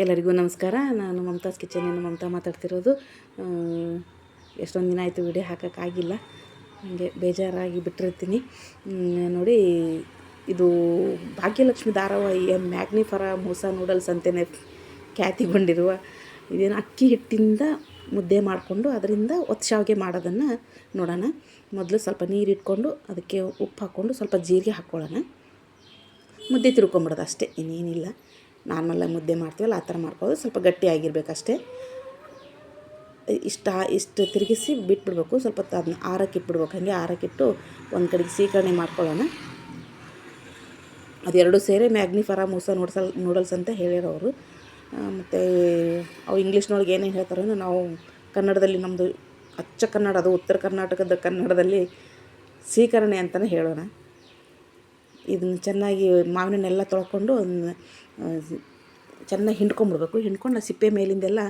ಎಲ್ಲರಿಗೂ ನಮಸ್ಕಾರ. ನಾನು ಮಮತಾಸ್ ಕಿಚನಿಂದ ಮಮತಾ ಮಾತಾಡ್ತಿರೋದು. ಎಷ್ಟೊಂದು ದಿನ ಆಯಿತು ವಿಡಿಯೋ ಹಾಕೋಕ್ಕಾಗಿಲ್ಲ, ಹಾಗೆ ಬೇಜಾರಾಗಿ ಬಿಟ್ಟಿರ್ತೀನಿ. ನೋಡಿ, ಇದು ಭಾಗ್ಯಲಕ್ಷ್ಮಿ ಧಾರಾವಾಹಿಯ ಮ್ಯಾಗ್ನಿಫರ ಮೋಸ ನೂಡಲ್ಸ್ ಅಂತಲೇ ಖ್ಯಾತಿಗೊಂಡಿರುವ ಇದೇನು ಅಕ್ಕಿ ಹಿಟ್ಟಿಂದ ಮುದ್ದೆ ಮಾಡಿಕೊಂಡು ಅದರಿಂದ ಒತ್ತು ಶಾವಿಗೆ ಮಾಡೋದನ್ನು ನೋಡೋಣ. ಮೊದಲು ಸ್ವಲ್ಪ ನೀರು ಇಟ್ಕೊಂಡು ಅದಕ್ಕೆ ಉಪ್ಪು ಹಾಕ್ಕೊಂಡು ಸ್ವಲ್ಪ ಜೀರಿಗೆ ಹಾಕ್ಕೊಳ್ಳೋಣ. ಮುದ್ದೆ ತಿರ್ಕೊಂಬಿಡೋದು ಅಷ್ಟೇ, ಇನ್ನೇನಿಲ್ಲ. ನಾರ್ಮಲಾಗಿ ಮುದ್ದೆ ಮಾಡ್ತೀವಲ್ಲ ಆ ಥರ ಮಾಡ್ಕೊಳ್ಳೋದು. ಸ್ವಲ್ಪ ಗಟ್ಟಿಯಾಗಿರ್ಬೇಕಷ್ಟೇ. ಇಷ್ಟು ತಿರುಗಿಸಿ ಬಿಟ್ಬಿಡ್ಬೇಕು. ಸ್ವಲ್ಪ ಅದನ್ನ ಆರಕ್ಕೆ ಇಟ್ಬಿಡ್ಬೇಕು. ಹಾಗೆ ಆರಕ್ಕಿಟ್ಟು ಒಂದು ಕಡೆಗೆ ಸೀಕರಣೆ ಮಾಡ್ಕೊಳ್ಳೋಣ. ಅದೆರಡು ಸೇರಿ ಮ್ಯಾಗ್ನಿಫರ ಮೂಸ ನೂಡಲ್ಸ್ ಅಂತ ಹೇಳಿರೋರು. ಮತ್ತು ಅವು ಇಂಗ್ಲೀಷ್ನೊಳಗೆ ಏನೇನು ಹೇಳ್ತಾರೆ ಅಂದರೆ, ನಾವು ಕನ್ನಡದಲ್ಲಿ ನಮ್ಮದು ಅಚ್ಚ ಕನ್ನಡ, ಅದು ಉತ್ತರ ಕರ್ನಾಟಕದ ಕನ್ನಡದಲ್ಲಿ ಸೀಕರಣೆ ಅಂತಲೇ ಹೇಳೋಣ. ಇದನ್ನು ಚೆನ್ನಾಗಿ ಮಾವಿನೆಲ್ಲ ತೊಳ್ಕೊಂಡು ಚೆನ್ನಾಗಿ ಹಿಂಡ್ಕೊಂಬಿಡ್ಬೇಕು. ಹಿಂಡ್ಕೊಂಡು ಸಿಪ್ಪೆ ಮೇಲಿಂದೆಲ್ಲ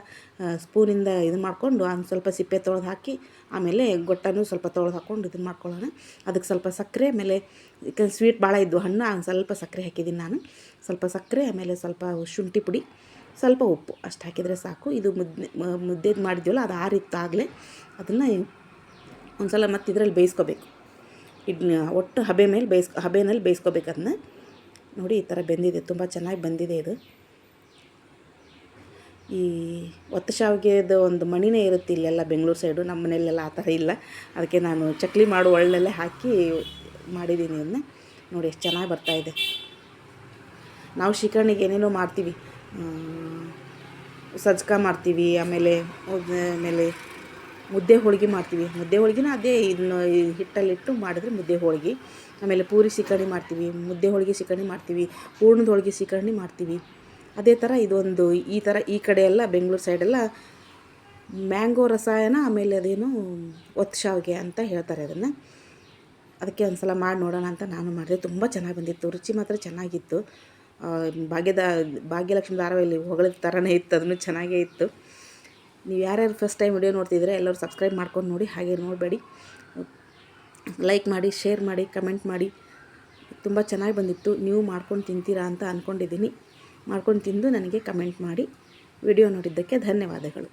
ಸ್ಪೂನಿಂದ ಇದನ್ನು ಮಾಡಿಕೊಂಡು ಒಂದು ಸ್ವಲ್ಪ ಸಿಪ್ಪೆ ತೊಳೆದು ಹಾಕಿ, ಆಮೇಲೆ ಗೊಟ್ಟನೂ ಸ್ವಲ್ಪ ತೊಳೆದು ಹಾಕ್ಕೊಂಡು ಇದನ್ನು ಮಾಡ್ಕೊಳ್ಳೋಣ. ಅದಕ್ಕೆ ಸ್ವಲ್ಪ ಸಕ್ಕರೆ, ಆಮೇಲೆ ಸ್ವೀಟ್ ಭಾಳ ಇದ್ದು ಹಣ್ಣು, ಸ್ವಲ್ಪ ಸಕ್ಕರೆ ಹಾಕಿದ್ದೀನಿ ನಾನು. ಸ್ವಲ್ಪ ಸಕ್ಕರೆ, ಆಮೇಲೆ ಸ್ವಲ್ಪ ಶುಂಠಿ ಪುಡಿ, ಸ್ವಲ್ಪ ಉಪ್ಪು ಅಷ್ಟು ಹಾಕಿದರೆ ಸಾಕು. ಇದು ಮುದ್ದೆ ಮಾಡಿದ್ವಲ್ಲ, ಅದು ಆರಿತ್ತಾಗಲೇ ಅದನ್ನು ಒಂದು ಸಲ ಮತ್ತೆ ಇದರಲ್ಲಿ ಬೇಯಿಸ್ಕೋಬೇಕು. ಇದನ್ನ ಒಟ್ಟು ಹಬೆನಲ್ಲಿ ಬೇಯಿಸ್ಕೋಬೇಕು ಅದನ್ನ. ನೋಡಿ, ಈ ಥರ ಬೆಂದಿದೆ, ತುಂಬ ಚೆನ್ನಾಗಿ ಬಂದಿದೆ ಇದು. ಈ ಒತ್ತು ಶಾವಿಗೆದು ಒಂದು ಮಣಿನೇ ಇರುತ್ತೆ ಇಲ್ಲೆಲ್ಲ ಬೆಂಗಳೂರು ಸೈಡು. ನಮ್ಮ ಮನೆಯಲ್ಲೆಲ್ಲ ಆ ಥರ ಇಲ್ಲ. ಅದಕ್ಕೆ ನಾನು ಚಕ್ಲಿ ಮಾಡು ಒಳ್ಳಲ್ಲೇ ಹಾಕಿ ಮಾಡಿದ್ದೀನಿ ಇದನ್ನ. ನೋಡಿ ಎಷ್ಟು ಚೆನ್ನಾಗಿ ಬರ್ತಾಯಿದೆ. ನಾವು ಶಿಕರ್ಣಿಗೆ ಏನೇನೋ ಮಾಡ್ತೀವಿ, ಸಜ್ಕ ಮಾಡ್ತೀವಿ, ಆಮೇಲೆ ಮುದ್ದೆ ಹೋಳಿಗೆ ಮಾಡ್ತೀವಿ. ಮುದ್ದೆ ಹೋಳಿಗೆನ ಅದೇ ಇದನ್ನು ಹಿಟ್ಟಲ್ಲಿಟ್ಟು ಮಾಡಿದ್ರೆ ಮುದ್ದೆ ಹೋಳಿಗೆ. ಆಮೇಲೆ ಪೂರಿ ಶಿಕರ್ಣಿ ಮಾಡ್ತೀವಿ, ಮುದ್ದೆ ಹೋಳಿಗೆ ಶಿಕರ್ಣಿ ಮಾಡ್ತೀವಿ, ಹೂರ್ಣದ ಹೋಳಿಗೆ ಶಿಕರ್ಣಿ ಮಾಡ್ತೀವಿ. ಅದೇ ಥರ ಇದೊಂದು ಈ ಕಡೆ ಎಲ್ಲ ಬೆಂಗಳೂರು ಸೈಡೆಲ್ಲ ಮ್ಯಾಂಗೋ ರಸಾಯನ, ಆಮೇಲೆ ಅದೇನು ಒತ್ತು ಶಾವಿಗೆ ಅಂತ ಹೇಳ್ತಾರೆ ಅದನ್ನು. ಅದಕ್ಕೆ ಒಂದು ಸಲ ಮಾಡಿ ನೋಡೋಣ ಅಂತ ನಾನು ಮಾಡಿದೆ. ತುಂಬ ಚೆನ್ನಾಗಿ ಬಂದಿತ್ತು, ರುಚಿ ಮಾತ್ರ ಚೆನ್ನಾಗಿತ್ತು. ಭಾಗ್ಯಲಕ್ಷ್ಮಿ ಧಾರಾವಾಹಿಯಲ್ಲಿ ಹೊಗಳಿದ ಥರನೇ ಇತ್ತು, ಅದನ್ನು ಚೆನ್ನಾಗೇ ಇತ್ತು. ನೀವು ಯಾರ್ಯಾರು ಫಸ್ಟ್ ಟೈಮ್ ವಿಡಿಯೋ ನೋಡ್ತಿದ್ರೆ ಎಲ್ಲರೂ ಸಬ್ಸ್ಕ್ರೈಬ್ ಮಾಡ್ಕೊಂಡು ನೋಡಿ. ಹಾಗೆ ನೋಡಬೇಡಿ, ಲೈಕ್ ಮಾಡಿ, ಶೇರ್ ಮಾಡಿ, ಕಮೆಂಟ್ ಮಾಡಿ. ತುಂಬ ಚೆನ್ನಾಗಿ ಬಂದಿತ್ತು. ನೀವು ಮಾಡ್ಕೊಂಡು ತಿಂತೀರಾ ಅಂತ ಅಂದ್ಕೊಂಡಿದ್ದೀನಿ. ಮಾಡ್ಕೊಂಡು ತಿಂದು ನನಗೆ ಕಮೆಂಟ್ ಮಾಡಿ. ವಿಡಿಯೋ ನೋಡಿದ್ದಕ್ಕೆ ಧನ್ಯವಾದಗಳು.